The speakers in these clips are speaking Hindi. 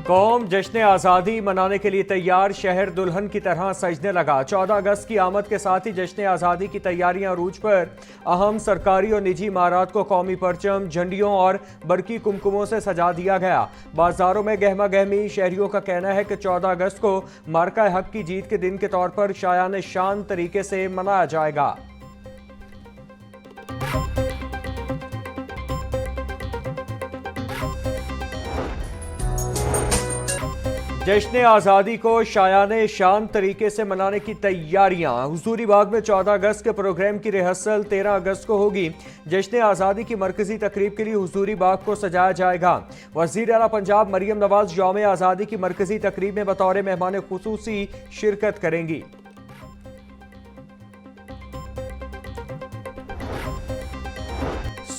कौम जश्न आज़ादी मनाने के लिए तैयार, शहर दुल्हन की तरह सजने लगा। 14 अगस्त की आमद के साथ ही जश्न आज़ादी की तैयारियां अरूज पर। अहम सरकारी और निजी इमारत को कौमी परचम, झंडियों और बरकी कुमकुमों से सजा दिया गया। बाजारों में गहमा गहमी। शहरियों का कहना है कि 14 अगस्त को मार्का हक की जीत के दिन के तौर पर शायान शान तरीके से मनाया जाएगा। जश्न आज़ादी को शायाने शान तरीके से मनाने की तैयारियां। हुजूरी बाग में 14 अगस्त के प्रोग्राम की रिहर्सल 13 अगस्त को होगी। जश्न आज़ादी की मरकजी तकरीब के लिए हुजूरी बाग को सजाया जाएगा। वज़ीर आला पंजाब मरियम नवाज यौम आज़ादी की मरकजी तकरीब में बतौर मेहमान खुसूसी शिरकत करेंगी।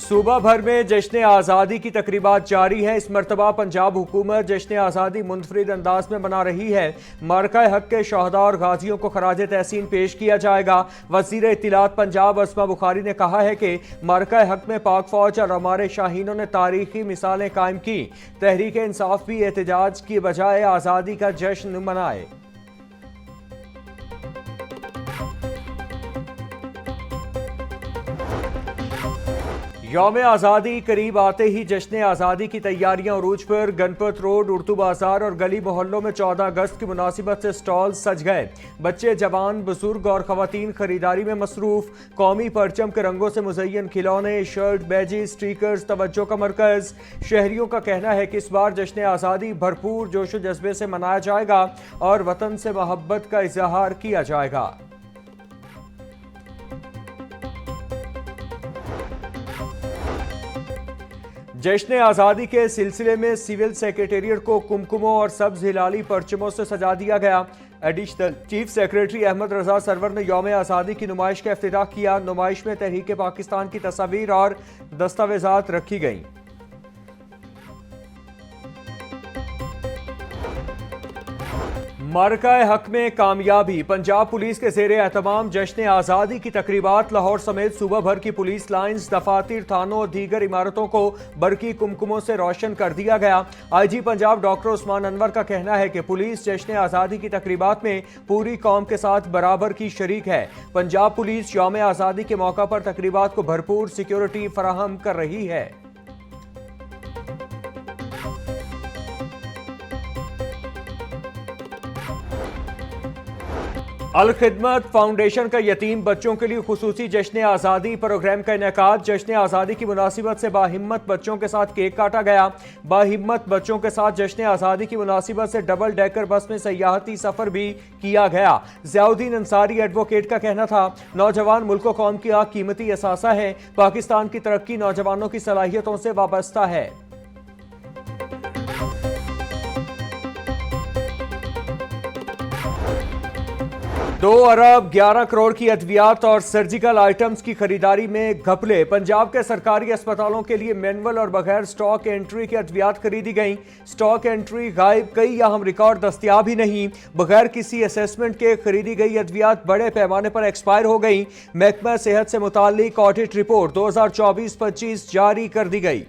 सूबा भर में जश्न आज़ादी की तकरीबात जारी है। इस मरतबा पंजाब हुकूमत जश्न आज़ादी मुनफरिद अंदाज में मना रही है। मार्का हक के शहदा और गाजियों को खराज तहसीन पेश किया जाएगा। वज़ीर इत्तलात पंजाब अस्मा बुखारी ने कहा है कि मार्का हक में पाक फौज और हमारे शाहीनों ने तारीखी मिसालें कायम की। तहरीक इंसाफ भी एहतजाज की बजाय आज़ादी का जश्न मनाए। यौम आज़ादी करीब आते ही जश्न आज़ादी की तैयारियां अरूज पर। गणपत रोड, उर्दू बाजार और गली मोहल्लों में 14 अगस्त की मुनासिबत से स्टॉल सज गए। बच्चे, जवान, बुजुर्ग और खवातीन खरीदारी में मसरूफ। कौमी परचम के रंगों से मुज़य्यन खिलौने, शर्ट, बैजेस, स्टिकर्स तवज्जो का मरकज। शहरियों का कहना है कि इस बार जश्न आज़ादी भरपूर जोश व जज्बे से मनाया जाएगा और वतन से मोहब्बत का इजहार किया जाएगा। जश्न आज़ादी के सिलसिले में सिविल सेक्रेटेरिएट को कुमकुमों और सब्ज हिलाली परचमों से सजा दिया गया। एडिशनल चीफ सेक्रेटरी अहमद रजा सरवर ने यौम आज़ादी की नुमाइश का इफ्तिताह किया। नुमाइश में तहरीक पाकिस्तान की तस्वीर और दस्तावेजात रखी गईं। मार्का हक में कामयाबी। पंजाब पुलिस के ज़ेरे एहतमाम जश्न आज़ादी की तकरीबात लाहौर समेत सूबा भर की पुलिस लाइन्स, दफातर, थानों और दीगर इमारतों को बरकी कुमकुमों से रोशन कर दिया गया। IG पंजाब डॉक्टर उस्मान अनवर का कहना है कि पुलिस जश्न आज़ादी की तकरीबात में पूरी कौम के साथ बराबर की शरीक है। पंजाब पुलिस यौम आज़ादी के मौका पर तकरीबात को भरपूर सिक्योरिटी फराहम कर रही है। अल खिदमत फाउंडेशन का यतीम बच्चों के लिए खुसूसी जश्न आज़ादी प्रोग्राम का इनेकाद। जश्न आज़ादी की मुनासिबत से बाहिम्मत बच्चों के साथ केक काटा गया। बाहिम्मत बच्चों के साथ जश्न आज़ादी की मुनासिबत से डबल डेकर बस में सयाहती सफ़र भी किया गया। ज़ियाउद्दीन अंसारी एडवोकेट का कहना था, नौजवान मुल्क व कौम की कीमती असासा है। पाकिस्तान की तरक्की नौजवानों की सलाहियतों से वाबस्ता है। 2 अरब 11 करोड़ की अद्वियात और सर्जिकल आइटम्स की खरीदारी में घपले। पंजाब के सरकारी अस्पतालों के लिए मैनुअल और बगैर स्टॉक एंट्री की अद्वियात खरीदी गई। स्टॉक एंट्री गायब, कई अहम रिकॉर्ड दस्तियाब ही नहीं। बगैर किसी असेसमेंट के खरीदी गई अद्वियात बड़े पैमाने पर एक्सपायर हो गई। महकमा सेहत से मुताल्लिक ऑडिट रिपोर्ट 2024-25 जारी कर दी गई।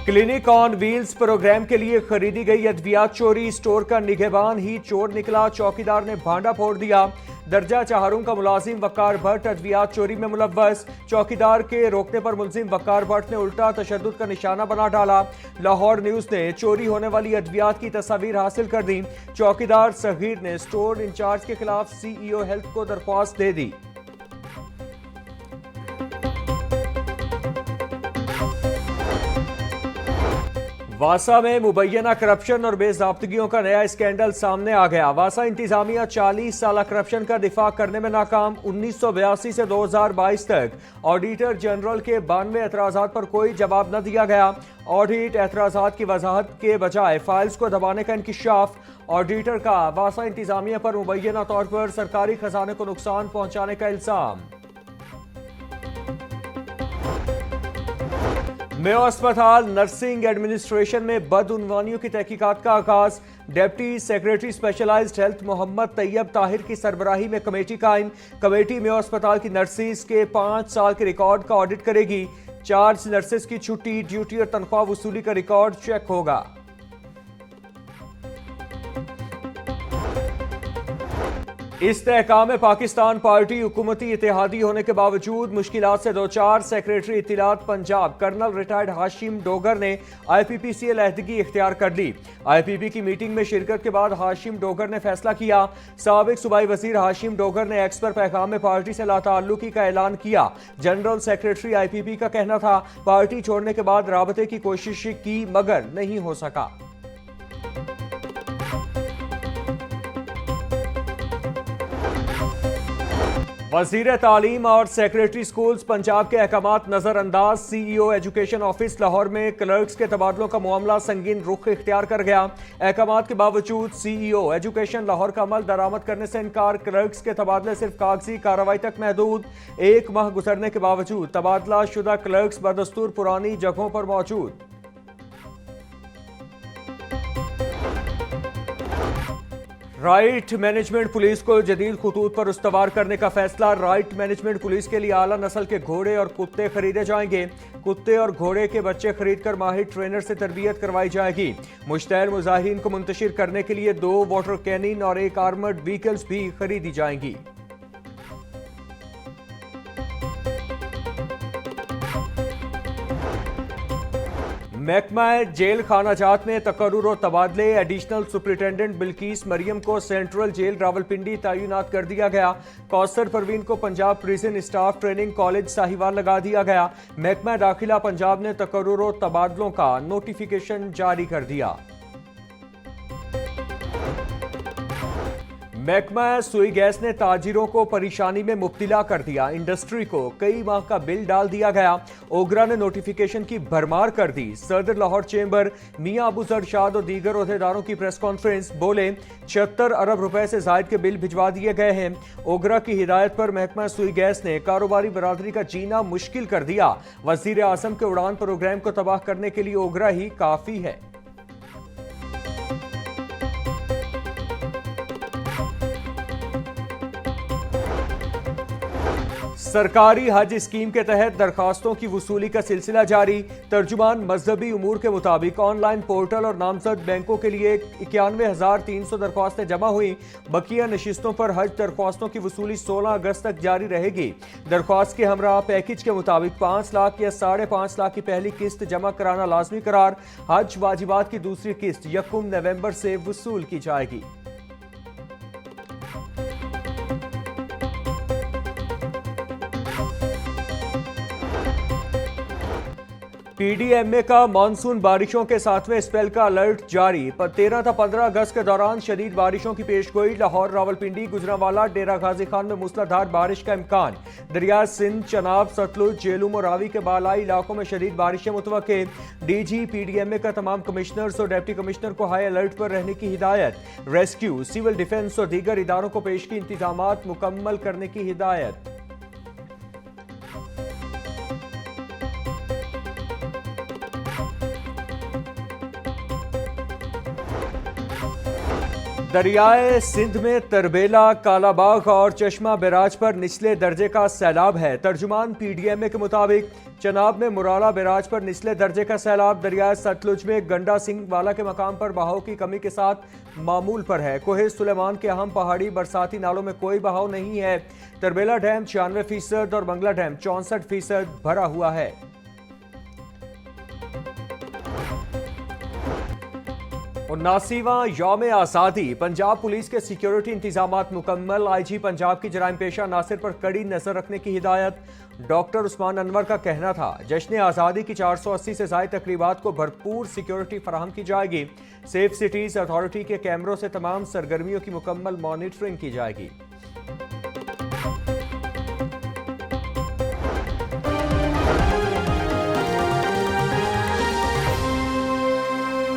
क्लिनिक ऑन व्हील्स प्रोग्राम के लिए खरीदी गई अद्वियात चोरी। स्टोर का निगहबान ही चोर निकला। चौकीदार ने भांडा फोड़ दिया। दर्जा चहारों का मुलाजिम वकार भट्ट अद्वियात चोरी में मुलव्वस। चौकीदार के रोकने पर मुलजिम वकार भट्ट ने उल्टा तशद्दुद का निशाना बना डाला। लाहौर न्यूज ने चोरी होने वाली अद्वियात की तस्वीर हासिल कर दी। चौकीदार सगीर ने स्टोर इंचार्ज के खिलाफ CEO हेल्थ को दरख्वास्त दे दी। वासा में मुबैना करप्शन और बेज़ाब्तगियों का नया स्कैंडल सामने आ गया। वासा इंतजामिया 40 साल करप्शन का दिफा करने में नाकाम। 1982 से 2022 तक ऑडिटर जनरल के 92 एतराज़ात पर कोई जवाब न दिया गया। ऑडिट एतराज़ात की वजाहत के बजाय फाइल्स को दबाने का इंकिशाफ। ऑडिटर का वासा इंतजामिया पर मुबैना तौर पर सरकारी खजाने को नुकसान पहुंचाने का इल्जाम। मेयो अस्पताल नर्सिंग एडमिनिस्ट्रेशन में बदउनवानियों की तहकीकात का आगाज। Deputy secretary specialized health Mohammad Tayyab Tahir की सरबराही में कमेटी कायम। कमेटी मेयो अस्पताल की नर्सिस के 5 साल के रिकॉर्ड का ऑडिट करेगी। चार्ज नर्सेस की छुट्टी, ड्यूटी और तनख्वाह वसूली का रिकॉर्ड चेक होगा। इस्तेहकाम पाकिस्तान पार्टी हुकूमती इत्तेहादी होने के बावजूद मुश्किलात से दो चार। सेक्रेटरी इत्तिलात पंजाब कर्नल रिटायर्ड हाशिम डोगर ने IPP से अलहदगी इख्तियार कर ली। IPP की मीटिंग में शिरकत के बाद हाशिम डोगर ने फैसला किया। साबिक सूबाई वजीर हाशिम डोगर ने एक्स पर पैगाम पार्टी से लाताल्लुकी का ऐलान किया। जनरल सेक्रेटरी IPP का कहना था पार्टी छोड़ने के बाद राबते की कोशिश की मगर नहीं हो सका। वज़ीर तालीम और सेक्रेटरी स्कूल्स पंजाब के अहकामात नजरअंदाज। CEO एजुकेशन ऑफिस लाहौर में क्लर्क्स के तबादलों का मामला संगीन रुख इख्तियार कर गया। अहकामात के बावजूद CEO एजुकेशन लाहौर का अमल दरामद करने से इनकार। क्लर्क्स के तबादले सिर्फ कागजी कार्रवाई तक महदूद। 1 माह गुजरने के बावजूद तबादला शुदा क्लर्क्स बदस्तूर पुरानी जगहों पर मौजूद। राइट मैनेजमेंट पुलिस को जदीद खुतूत पर उस्तवार करने का फैसला। राइट मैनेजमेंट पुलिस के लिए आला नस्ल के घोड़े और कुत्ते खरीदे जाएंगे। कुत्ते और घोड़े के बच्चे खरीदकर माहिर ट्रेनर से तरबियत करवाई जाएगी। मुश्तैल मुजाहिरीन को मुंतशिर करने के लिए 2 वाटर कैनिन और 1 आर्मर्ड व्हीकल्स भी खरीदी जाएंगी। महकमा जेल खानाजात में तकर्रुर और तबादले। एडिशनल सुपरिटेंडेंट बिल्किस मरियम को सेंट्रल जेल रावलपिंडी तैनात कर दिया गया। कौसर परवीन को Punjab prison staff training college Sahiwal लगा दिया गया। महकमा दाखिला पंजाब ने तकर्रुर और तबादलों का नोटिफिकेशन जारी कर दिया। महकमा सुई गैस ने ताजिरों को परेशानी में मुब्तला कर दिया। इंडस्ट्री को कई माह का बिल डाल दिया गया। ओगरा ने नोटिफिकेशन की भरमार कर दी। सदर लाहौर चेंबर मियां अबू जर शाद और दीगर ओहदेदारों की प्रेस कॉन्फ्रेंस। बोले 76 अरब रुपए से जायद के बिल भिजवा दिए गए हैं। ओगरा की हिदायत पर महकमा सुई गैस ने कारोबारी बरादरी का जीना मुश्किल कर दिया। वजीर आजम के उड़ान प्रोग्राम को तबाह करने के लिए ओगरा ही काफी है। सरकारी हज स्कीम के तहत दरखास्तों की वसूली का सिलसिला जारी। तर्जुमान मजहबी उमूर के मुताबिक ऑनलाइन पोर्टल और नामजद बैंकों के लिए 91,300 दरख्वास्तें जमा हुई। बकिया नशिस्तों पर हज दरख्वास्तों की वसूली 16 अगस्त तक जारी रहेगी। दरख्वास्त के हमरा पैकेज के मुताबिक 5 लाख या 5.5 लाख की पहली किस्त जमा कराना लाजमी करार। हज वाजिबात की दूसरी किस्त 1 नवंबर से वसूल की जाएगी। PDMA का मानसून बारिशों के 7वें स्पेल का अलर्ट जारी। 13 था 15 अगस्त के दौरान शदीद बारिशों की पेशगोई। लाहौर, रावलपिंडी, गुजरांवाला, डेरा गाजी खान में मूसलाधार बारिश का इम्कान। दरिया सिंध, चनाब, सतलुज, झेलम और रावी के बालाई इलाकों में शदीद बारिशें मुतवक्के। DG PDMA का तमाम कमिश्नर्स और डिप्टी कमिश्नर को हाई अलर्ट पर रहने की हिदायत। रेस्क्यू, सिविल डिफेंस और दीगर इदारों को पेशगी इंतजामात मुकम्मल करने की हिदायत। दरियाए सिंध में तरबेला, कालाबाग और चश्मा बैराज पर निचले दर्जे का सैलाब है। तर्जुमान PDMA के मुताबिक चनाब में मुराला बैराज पर निचले दर्जे का सैलाब। दरियाए सतलुज में गंडा सिंह वाला के मकाम पर बहाव की कमी के साथ मामूल पर है। कोहे सुलेमान के अहम पहाड़ी बरसाती नालों में कोई बहाव नहीं है। तरबेला डैम 96% और बंगला डैम 64% भरा हुआ है। 79वां यौम आज़ादी। पंजाब पुलिस के सिक्योरिटी इंतजामात मुकम्मल। IG पंजाब की जराइम पेशा नासिर पर कड़ी नजर रखने की हिदायत। डॉक्टर उस्मान अनवर का कहना था जश्न आज़ादी की 480 से ज़ायद तकरीबात को भरपूर सिक्योरिटी फराहम की जाएगी। सेफ सिटीज अथॉरिटी के कैमरों से तमाम सरगर्मियों की मुकम्मल मॉनिटरिंग की जाएगी।